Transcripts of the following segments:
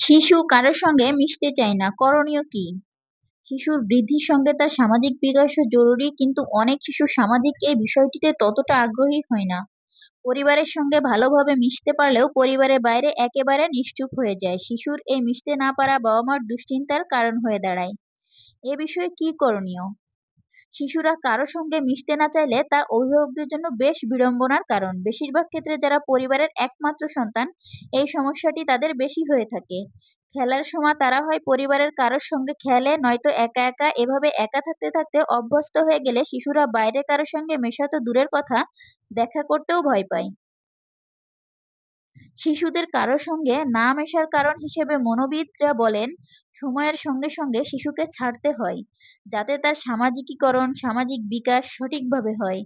শিশু কারোর সঙ্গে মিশতে চায় না, করণীয় কি? শিশুর বৃদ্ধির সঙ্গে তার সামাজিক বিকাশও জরুরি, কিন্তু অনেক শিশু সামাজিক এই বিষয়টিতে ততটা আগ্রহী হয় না। পরিবারের সঙ্গে ভালোভাবে মিশতে পারলেও পরিবারের বাইরে একেবারে নিশ্চুপ হয়ে যায়। শিশুর এই মিশতে না পারা বাবা মার দুশ্চিন্তার কারণ হয়ে দাঁড়ায়। এ বিষয়ে কি করণীয়? শিশুরা কারো সঙ্গে মিশতে না চাইলে তা অভিভাবকদের জন্য বেশ বিড়ম্বনার কারণ। বেশিরভাগ ক্ষেত্রে যারা পরিবারের একমাত্র সন্তান, এই সমস্যাটি তাদের বেশি হয়ে থাকে। খেলার সময় তারা হয় পরিবারের কারোর সঙ্গে খেলে, নয়তো একা একা। এভাবে একা থাকতে থাকতে অভ্যস্ত হয়ে গেলে শিশুরা বাইরে কারোর সঙ্গে মেশা তো দূরের কথা, দেখা করতেও ভয় পায়। শিশুদের কারো সঙ্গে না মেশার কারণ হিসেবে মনোবিদরা বলেন, সময়ের সঙ্গে সঙ্গে শিশুকে ছাড়তে হয়, যাতে তার সামাজিকীকরণ, সামাজিক বিকাশ সঠিকভাবে হয়।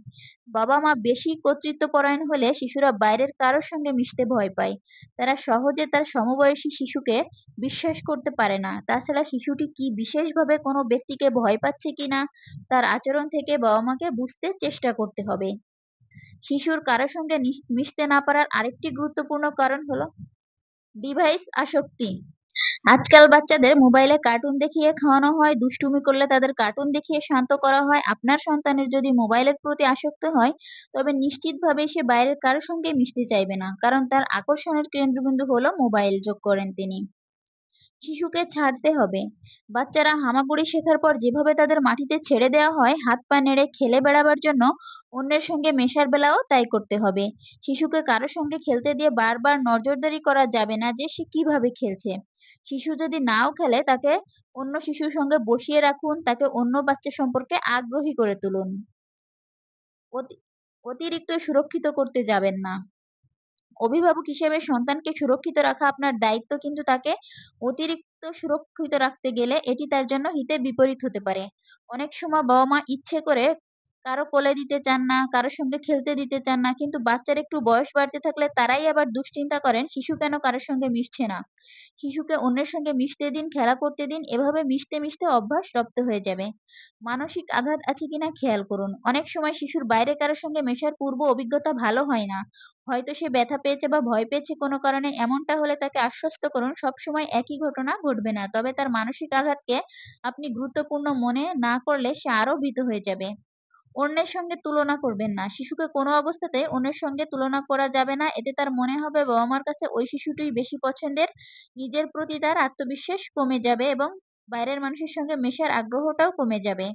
বাবা মা বেশি কর্তৃত্বপরায়ণ হলে শিশুরা বাইরের কারোর সঙ্গে মিশতে ভয় পায়। তারা সহজে তার সমবয়সী শিশুকে বিশ্বাস করতে পারে না। তাছাড়া শিশুটি কি বিশেষভাবে কোনো ব্যক্তিকে ভয় পাচ্ছে কিনা, তার আচরণ থেকে বাবা মাকে বুঝতে চেষ্টা করতে হবে। শিশুর কারো সঙ্গে মিশতে না পারার আরেকটি গুরুত্বপূর্ণ কারণ হলো ডিভাইস আসক্তি। আজকাল বাচ্চাদের মোবাইলে কার্টুন দেখিয়ে খাওয়ানো হয়, দুষ্টুমি করলে তাদের কার্টুন দেখিয়ে শান্ত করা হয়। আপনার সন্তানের যদি মোবাইলের প্রতি আসক্ত হয়, তবে নিশ্চিতভাবেই সে বাইরের কারো সঙ্গে মিশতে চাইবে না, কারণ তার আকর্ষণের কেন্দ্রবিন্দু হলো মোবাইল, যোগ করেন তিনি। শিশুকে ছাড়তে হবে। বাচ্চারা হামাগুড়ি শেখার পর যেভাবে তাদের মাটিতে ছেড়ে দেওয়া হয় হাত পা নেড়ে খেলে বেড়াবার জন্য, অন্যের সঙ্গে মেশার বেলাও তাই করতে হবে। শিশুকে কারো সঙ্গে খেলতে দিয়ে বারবার নজরদারি করা যাবে না যে সে কিভাবে খেলছে। শিশু যদি নাও খেলে, তাকে অন্য শিশুর সঙ্গে বসিয়ে রাখুন, তাকে অন্য বাচ্চা সম্পর্কে আগ্রহী করে তুলুন। অতি- অতিরিক্ত সুরক্ষিত করতে যাবেন না। অভিভাবক হিসেবে সন্তানকে সুরক্ষিত রাখা আপনার দায়িত্ব, কিন্তু তাকে অতিরিক্ত সুরক্ষিত রাখতে গেলে এটি তার জন্য হিতে বিপরীত হতে পারে। অনেক সময় বাবা মা ইচ্ছে করে কারো কোলে দিতে চান না, কারো সঙ্গে খেলতে দিতে চান না, কিন্তু বাচ্চার একটু বয়স বাড়তে থাকলে তারাই আবার দুশ্চিন্তা করেন শিশু কেন কারোর সঙ্গে মিশছে না। শিশুকে অন্যের সঙ্গে মিশতে দিন, খেলা করতে দিন। এভাবে মিশতে মিশতে অভ্যাস রপ্ত হয়ে যাবে। মানসিক আঘাত আছে কিনা খেয়াল করুন। অনেক সময় শিশুর বাইরে কারোর সঙ্গে মেশার পূর্ব অভিজ্ঞতা ভালো হয় না। হয়তো সে ব্যথা পেয়েছে বা ভয় পেয়েছে কোনো কারণে। এমনটা হলে তাকে আশ্বস্ত করুন, সবসময় একই ঘটনা ঘটবে না। তবে তার মানসিক আঘাতকে আপনি গুরুত্বপূর্ণ মনে না করলে সে আরো ভীত হয়ে যাবে। অন্যের সঙ্গে তুলনা করবেন না। শিশুকে কোনো অবস্থাতে অন্যের সঙ্গে তুলনা করা যাবে না। এতে তার মনে হবে বাবা মার কাছে ওই শিশুটিই বেশি পছন্দের। নিজের প্রতি তার আত্মবিশ্বাস কমে যাবে এবং বাইরের মানুষের সঙ্গে মেশার আগ্রহটাও কমে যাবে।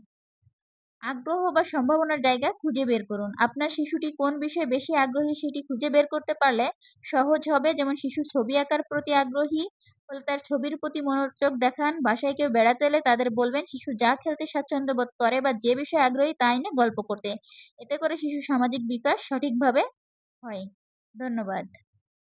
আগ্রহ বা সম্ভাবনার জায়গা খুঁজে বের করুন। আপনার শিশুটি কোন বিষয়ে বেশি আগ্রহী সেটি খুঁজে বের করতে পারলে সহজ হবে। যেমন শিশু ছবি আঁকার প্রতি আগ্রহী হলে তার ছবির প্রতি মনোযোগ দেখান। বাসায় কেউ বেড়াতে এলে তাদের বলবেন শিশু যা খেলতে স্বাচ্ছন্দ্য বোধ করে বা যে বিষয়ে আগ্রহী তা নিয়ে গল্প করতে। এতে করে শিশু সামাজিক বিকাশ সঠিকভাবে হয়। ধন্যবাদ।